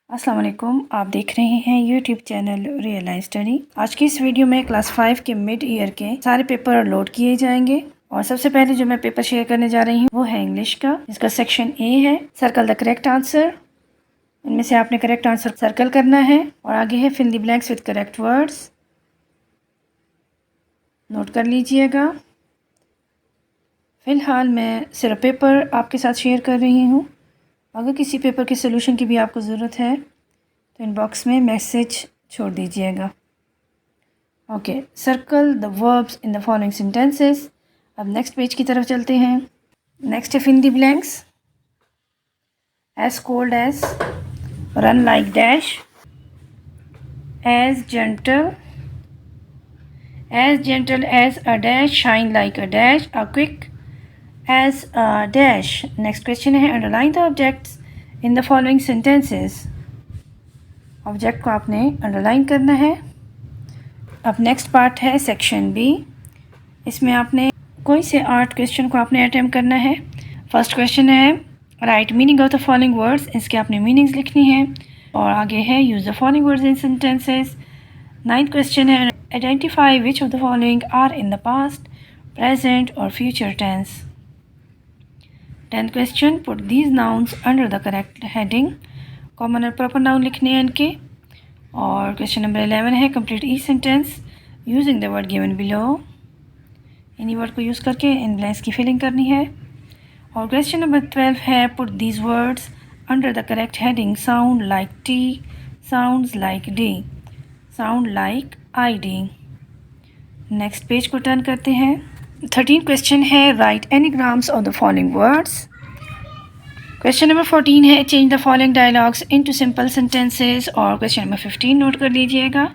अस्सलाम वालेकुम, आप देख रहे हैं यूट्यूब चैनल रियल स्टडी। आज की इस वीडियो में क्लास 5 के मिड ईयर के सारे पेपर लोड किए जाएंगे और सबसे पहले जो मैं पेपर शेयर करने जा रही हूँ वो है इंग्लिश का, जिसका सेक्शन ए है। Circle the correct answer. इनमें से आपने करेक्ट आंसर सर्कल करना है और आगे है fill the blanks with correct words. Note कर लीजिएगा। फ़िलहाल मैं सिर्फ पेपर आपके साथ शेयर कर रही हूँ। अगर किसी पेपर के सोल्यूशन की भी आपको ज़रूरत है तो इनबॉक्स में मैसेज छोड़ दीजिएगा। Okay, circle the verbs in the following sentences. अब नेक्स्ट पेज की तरफ चलते हैं। नेक्स्ट है fill the blanks. As cold as, run like dash, as gentle as a dash, shine like a dash, a quick as a dash. Next question है underline the objects in the following sentences. Object को आपने underline करना है। अब next part है section B. इसमें आपने कोई से 8 क्वेश्चन को आपने अटैम्प्ट करना है। फर्स्ट क्वेश्चन है write meaning of the following words. इसके आपने मीनिंग्स लिखनी है और आगे है use the following words in sentences. 9th question है identify which of the following are in the past, present और future tense. 10th question put these nouns under the correct heading. Common और proper noun लिखने हैं इनके। और question number 11 है complete each sentence using the word given below. इन्हीं word को use करके इन ब्लैंक्स की फिलिंग करनी है। और क्वेश्चन नंबर 12 है put these words under the correct heading. Sound like T, sounds like D, sound like I D. Next page को turn करते हैं। 13 क्वेश्चन है write anagrams of the following words. Question number 14 है change the following dialogues into simple sentences. और question number 15 note कर लीजिएगा।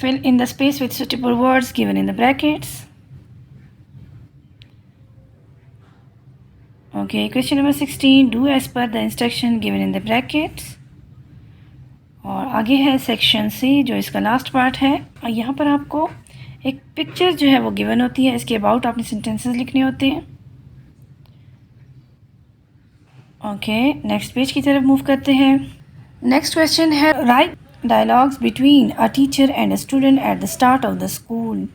Fill in the space with suitable words given in the brackets. Okay, question number 16 do as per the instruction given in the brackets. और आगे है section C जो इसका last part है। और यहाँ पर आपको एक पिक्चर जो है वो गिवन होती है, इसके अबाउट आपने सेंटेंसेस लिखने होते हैं। ओके, नेक्स्ट पेज की तरफ मूव करते हैं। नेक्स्ट क्वेश्चन है right dialogues between a teacher and a student at the start of the school.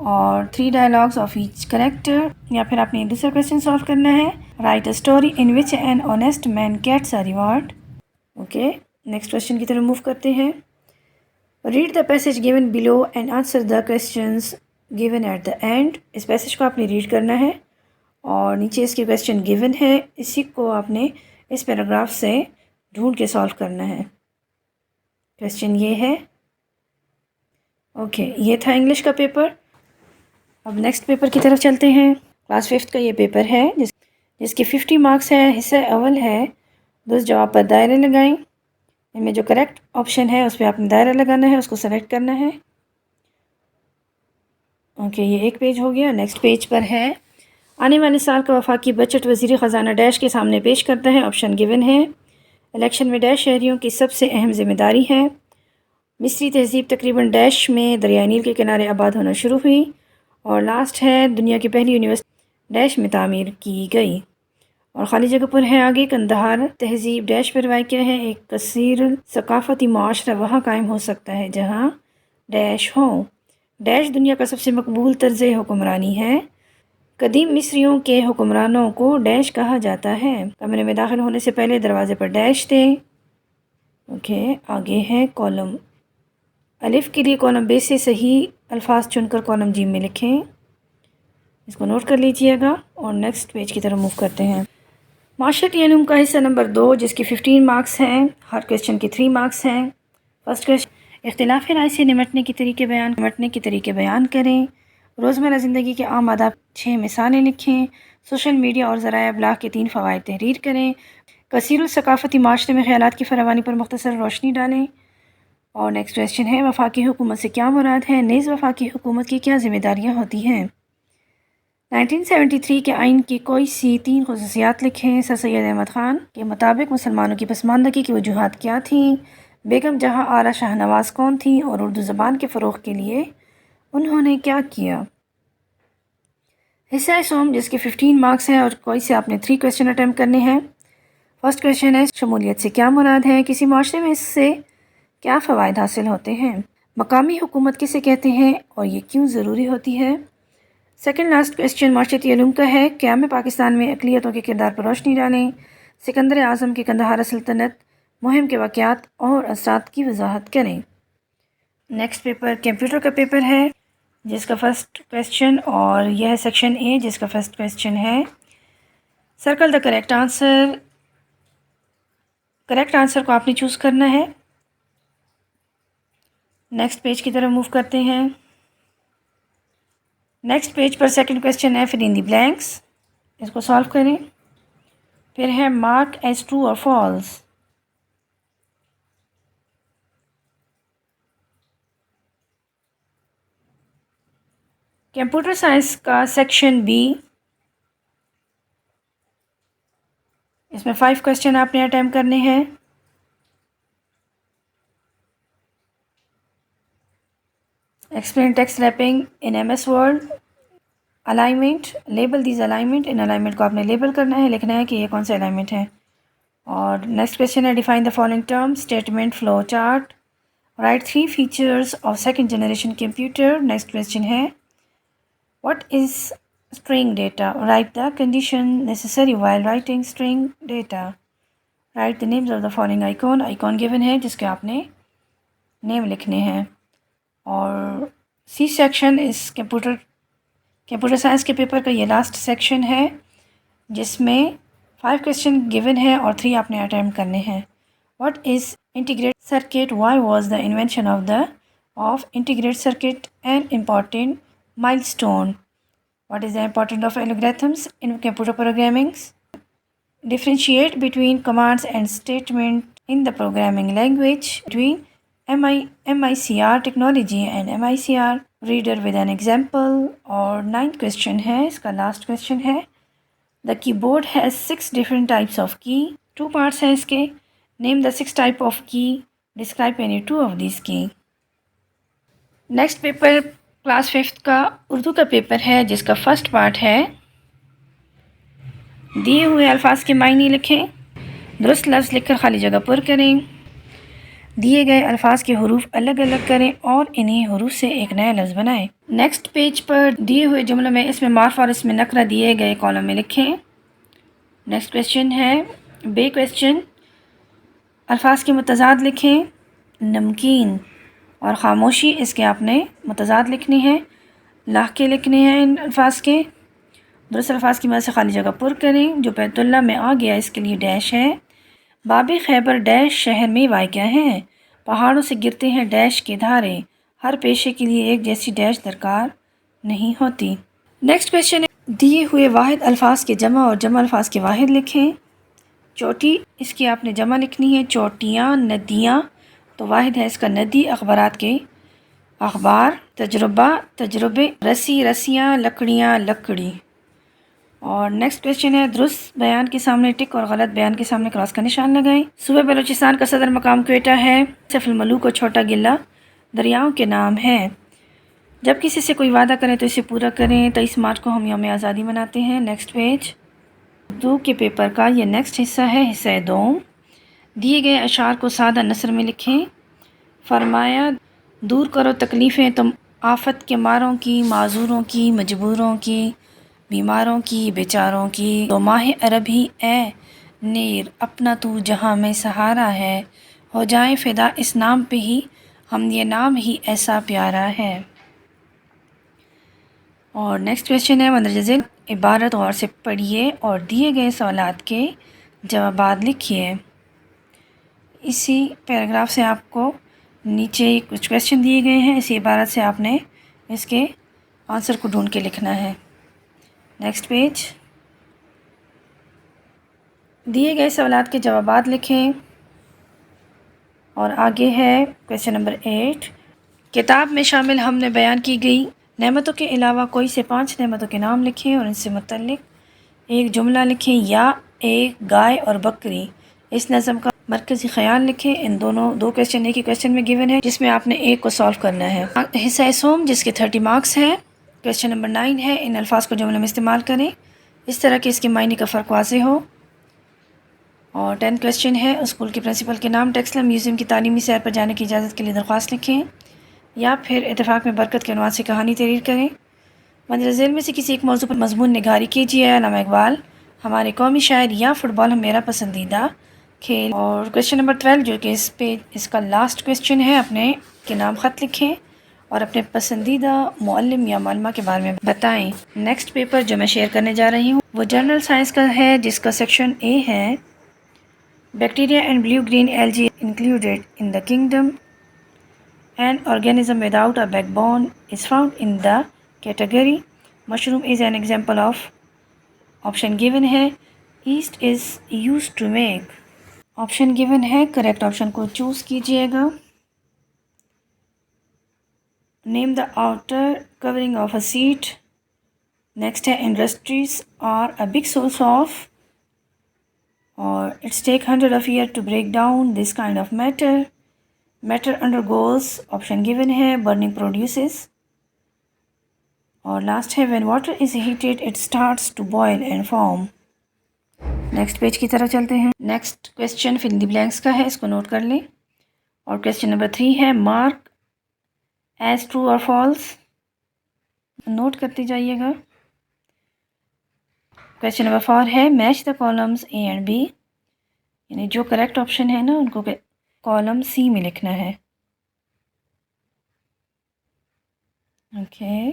और 3 डायलॉग्स ऑफ ईच करेक्टर। या फिर आपने दूसरा क्वेश्चन सॉल्व करना है write a story in which an honest man gets a reward. Okay, next question की तरफ move करते हैं। Read the passage given below and answer the questions given at the end. इस पैसेज को आपने read करना है और नीचे इसके क्वेश्चन गिवन है, इसी को आपने इस पैराग्राफ से ढूंढ के सॉल्व करना है। क्वेश्चन ये है। ओके, ये था इंग्लिश का पेपर। अब नेक्स्ट पेपर की तरफ चलते हैं। क्लास 5th का ये पेपर है जिसके 50 मार्क्स है। हिस्सा अव्वल है 10 जवाब पर दायरे लगाएं। इनमें जो करेक्ट ऑप्शन है उस पर आपने दायरा लगाना है, उसको सेलेक्ट करना है। ओके, ये एक पेज हो गया। नेक्स्ट पेज पर है आने वाले साल का वफाकी बजट वज़ीर ख़जाना डैश के सामने पेश करता है। ऑप्शन गिवन है। इलेक्शन में डैश शहरियों की सबसे अहम जिम्मेदारी है। मिस्री तहज़ीब तकरीबन डैश में दरिया नील के किनारे आबाद होना शुरू हुई। और लास्ट है दुनिया की पहली यूनिवर्सिटी डैश में तामीर की गई। और ख़ाली जगह पर है आगे कंदहार तहज़ीब डैश पर वाक़या है। एक कसीर सकाफ़ती माशरा वहाँ कायम हो सकता है जहाँ डैश हो। डैश दुनिया का सबसे मकबूल तर्ज़ हुक्मरानी है। कदीम मिस्रियों के हुक्मरानों को डैश कहा जाता है। कमरे में दाखिल होने से पहले दरवाजे पर डैश थे। ओके, आगे है कॉलम अलिफ के लिए कॉलम बे से सही अल्फाज चुनकर कॉलम जी में लिखें। इसको नोट कर लीजिएगा और नेक्स्ट पेज की तरफ मूव करते हैं। माशरती इल्म का हिस्सा नंबर 2 जिसके 15 मार्क्स हैं। हर क्वेश्चन के 3 मार्क्स हैं। फर्स्ट क्वेश्चन इख्तिलाफ़ी राय से निमटने के तरीके बयान करें। रोज़मर्रा ज़िंदगी के आम आदाब 6 मिसालें लिखें। सोशल मीडिया और ज़राए अबलाग के 3 फ़वाइद तहरीर करें। कसीरुल सकाफ़ती माशरे में ख़यालात की फरावानी पर मुख्तसर रोशनी डालें। और नेक्स्ट क्वेश्चन है वफाकी हुकूमत से क्या मुराद है। नेज़ वफाकी हुकूमत की क्या ज़िम्मेदारियाँ होती हैं। 1973 के आइन की कोई सी 3 खुसूसियात लिखें। सर सैयद अहमद ख़ान के मुताबिक मुसलमानों की पसमानदगी की वजूहात क्या थीं। बेगम जहाँ आरा शाहनवाज़ कौन थी और उर्दू ज़बान के फ़रोग़ के लिए उन्होंने क्या किया। हिस्सा सोम जिसके 15 मार्क्स हैं और कोई से आपने 3 क्वेश्चन अटैम्प्ट करने हैं। फर्स्ट क्वेश्चन है, शमूलियत से क्या मुराद है? किसी माशरे में इससे क्या फ़वाइद हासिल होते हैं? मकामी हुकूमत किसे कहते हैं और ये क्यों ज़रूरी होती है? सेकंड लास्ट क्वेश्चन माशरती इल्म का है, क़याम पाकिस्तान में अक़लियतों के किरदार पर रोशनी डालें। सिकंदर आज़म की कंदहार सल्तनत मुहिम के वाक़यात और असरात की वजाहत करें। नेक्स्ट पेपर कंप्यूटर का पेपर है, जिसका फर्स्ट क्वेश्चन, और यह है सेक्शन ए, जिसका फर्स्ट क्वेश्चन है circle the correct answer. Correct answer को आपने चूज़ करना है। नेक्स्ट पेज की तरफ मूव करते हैं। नेक्स्ट पेज पर सेकंड क्वेश्चन है, फिल इन द ब्लैंक्स, इसको सॉल्व करें। फिर है मार्क एज ट्रू और फॉल्स। कंप्यूटर साइंस का सेक्शन बी, इसमें 5 क्वेश्चन आपने अटेम्प्ट करने हैं। Explain text wrapping in MS Word. Alignment, label these alignment. इन अलाइनमेंट को आपने लेबल करना है, लिखना है कि ये कौन सा अलाइनमेंट है। और नेक्स्ट क्वेश्चन है, define the following term, statement, flow chart. Write 3 features of second generation computer. Next question है, what is string data? Write the condition necessary while writing string data. Write the names of the following icon. Icon given है जिसके आपने name लिखने हैं। और C section इस computer science के paper का ये लास्ट सेक्शन है, जिसमें 5 क्वेश्चन गिवन है और 3 आपने अटेम्प्ट करने हैं। What is integrated circuit? Why was the invention of integrated circuit an important milestone? What is the importance of algorithms in computer programming? Differentiate between commands and statement in the programming language. Between MICR technology and MICR reader with an example. और 9th question है, इसका last question है, the keyboard has 6 different types of key. 2 parts हैं इसके. Name the 6 type of key. Describe any 2 of these key. Next paper class 5th का उर्दू का paper है, जिसका फर्स्ट पार्ट है, दिए हुए अल्फाज के मायने लिखें। दुरुस्त लफ्ज़ लिखकर खाली जगह पर करें। दिए गए अल्फाज के हरूफ अलग अलग करें और इन्हीं हरूफ से एक नया लफ्ज़ बनाएं। नेक्स्ट पेज पर दिए हुए जुमलों में इसमें मार्फ और इसमें नकरा दिए गए कॉलम में लिखें। नेक्स्ट क्वेश्चन है बे क्वेश्चन, अल्फाज के मुतज़ाद लिखें। नमकीन और ख़ामोशी, इसके आपने मुतज़ाद लिखने हैं, लाके लिखने हैं इन अल्फाज के। दुरुस्त अल्फाज की मदद से खाली जगह पुर करें। जो बैतुल्लाह में आ गया इसके लिए डैश है। बाबे खैबर डैश शहर में वाक़या है। पहाड़ों से गिरते हैं डैश के धारे। हर पेशे के लिए एक जैसी डैश दरकार नहीं होती। नेक्स्ट क्वेश्चन है, दिए हुए वाहिद अल्फाज के जमा और जमा अल्फाज के वाहिद लिखें। चोटी, इसकी आपने जमा लिखनी है। चोटियाँ, नदियाँ, तो वाहिद है इसका नदी। अखबारात के अखबार। तजुर्बा, तजुर्बे। रस्सी, रस्सियाँ। लकड़ियाँ, लकड़ी। और नेक्स्ट क्वेश्चन है, दुरुस्त बयान के सामने टिक और गलत बयान के सामने क्रॉस का निशान लगाएं। सूबे बलूचिस्तान का सदर मकाम क्वेटा है। सफल मलूक और छोटा गिल्ला दरियाओं के नाम हैं। जब किसी से कोई वादा करें तो इसे पूरा करें। 23 मार्च को हम यौम आज़ादी मनाते हैं। नेक्स्ट पेज उर्दू के पेपर का ये नेक्स्ट हिस्सा है, हिस्सा 2। दिए गए अशार को सादा नसर में लिखें। फरमाया, दूर करो तकलीफ़ें तुम आफत के मारों की, माजूरों की, मजबूरों की, बीमारों की, बेचारों की। तो माह अरब ही ए नीर अपना तू जहाँ में सहारा है। हो जाए फ़िदा इस नाम पे ही, हम ये नाम ही ऐसा प्यारा है। और नेक्स्ट क्वेश्चन है, मंदरजे इबारत गौर से पढ़िए और दिए गए सवालात के जवाबात लिखिए। इसी पैराग्राफ से आपको नीचे कुछ क्वेश्चन दिए गए हैं, इसी इबारत से आपने इसके आंसर को ढूंढ के लिखना है। नेक्स्ट पेज, दिए गए सवालात के जवाबात लिखें। और आगे है क्वेश्चन नंबर 8, किताब में शामिल हमने बयान की गई नेमतों के अलावा कोई से 5 नेमतों के नाम लिखें और इनसे मुतल्लिक एक जुमला लिखें। या एक गाय और बकरी, इस नज़म का मरकज़ी ख्याल लिखें। इन दोनों 2 क्वेश्चन एक ही क्वेश्चन में गिवन है, जिसमें आपने एक को सॉल्व करना है। हिस्सा सोम, जिसके 30 मार्क्स हैं। क्वेश्चन नंबर 9 है, इन अल्फाज को जुमले में इस्तेमाल करें इस तरह कि इसके मायने का फ़र्क वाज़ेह हो। और 10 क्वेश्चन है, स्कूल के प्रिंसिपल के नाम टेक्स्ट में म्यूज़ियम की तालीमी सैर पर जाने की इजाज़त के लिए दरख्वास्त लिखें, या फिर इत्तेफाक में बरकत के अनुवाद से कहानी तहरीर करें। मंदिर झेल में से किसी एक मौजू पर मजमून निगारी कीजिए। अल्लामा इकबाल, हमारे कौमी शायर, या फुटबॉल मेरा पसंदीदा खेल। और क्वेश्चन नंबर 12 जो कि इस पे इसका लास्ट क्वेश्चन है, अपने के नाम ख़त लिखें और अपने पसंदीदा मुअल्लिम या मालमा के बारे में बताएं। नेक्स्ट पेपर जो मैं शेयर करने जा रही हूँ वो जनरल साइंस का है, जिसका सेक्शन ए है bacteria and blue green algae included in the kingdom. An organism without a backbone is found in the category. Mushroom is an example of. Option given है yeast is used to make. Option given है, correct option को choose कीजिएगा. Name the outer covering of a seed. Next है industries are a big source of, or it's take 100 of years to break down this kind of matter. Matter undergoes, option given है, burning produces. और last है when water is heated it starts to boil and foam. Next page की तरफ चलते हैं। Next question fill in the blanks का है, इसको नोट कर लें। और क्वेश्चन नंबर 3 है मार्क एज ट्रू और फॉल्स, नोट करते जाइएगा। क्वेश्चन नंबर 4 है match the columns A and B, यानी जो करेक्ट ऑप्शन है ना उनको कॉलम सी में लिखना है। ओके,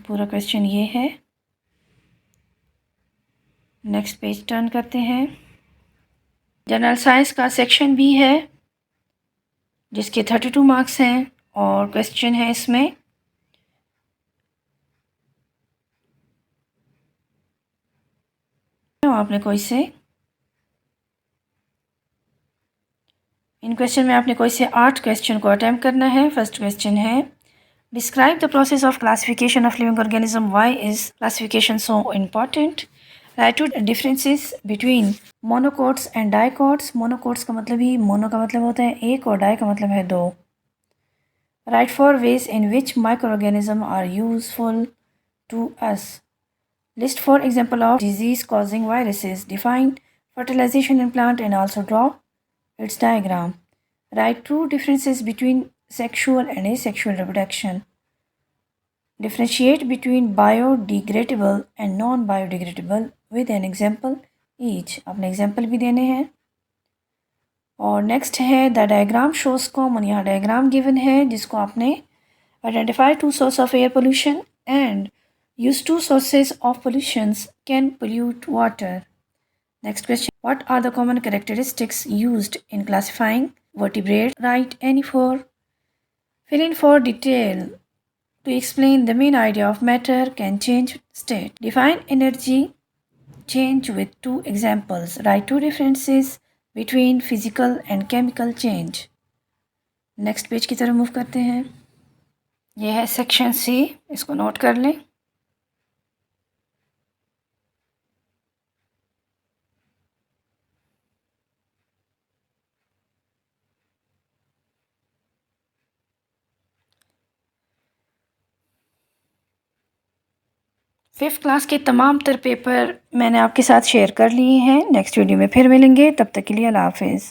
पूरा क्वेश्चन ये है। नेक्स्ट पेज टर्न करते हैं। जनरल साइंस का सेक्शन बी है जिसके 32 मार्क्स हैं और क्वेश्चन है इसमें आपने कोई से इन क्वेश्चन में आपने कोई से 8 क्वेश्चन को अटैम्प्ट करना है। फर्स्ट क्वेश्चन है describe the process of classification of living organism, why is classification so important. Write two differences between monocots and dicots. Monocots का मतलब ही, मोनो का मतलब होता है एक और डाई का मतलब है दो। Write four ways in which micro organism are useful to us. List four example of disease causing viruses. Define fertilisation in plant and also draw its diagram. Write true differences between sexual and asexual reproduction. Differentiate between biodegradable and non-biodegradable with an example each. अपने example भी देने हैं। और next है the diagram shows common, यहाँ diagram given है जिसको आपने identify two sources of air pollution and use two sources of pollutions can pollute water. Next question. What are the common characteristics used in classifying vertebrates? Write any four. Fill in for detail to explain the main idea of matter can change state. Define energy change with two examples. Write two differences between physical and chemical change. Next page की तरफ move करते हैं। यह है section C, इसको note कर लें। Fifth class के तमाम तर पेपर मैंने आपके साथ शेयर कर लिए हैं। नेक्स्ट वीडियो में फिर मिलेंगे, तब तक के लिए अल्लाह हाफिज़।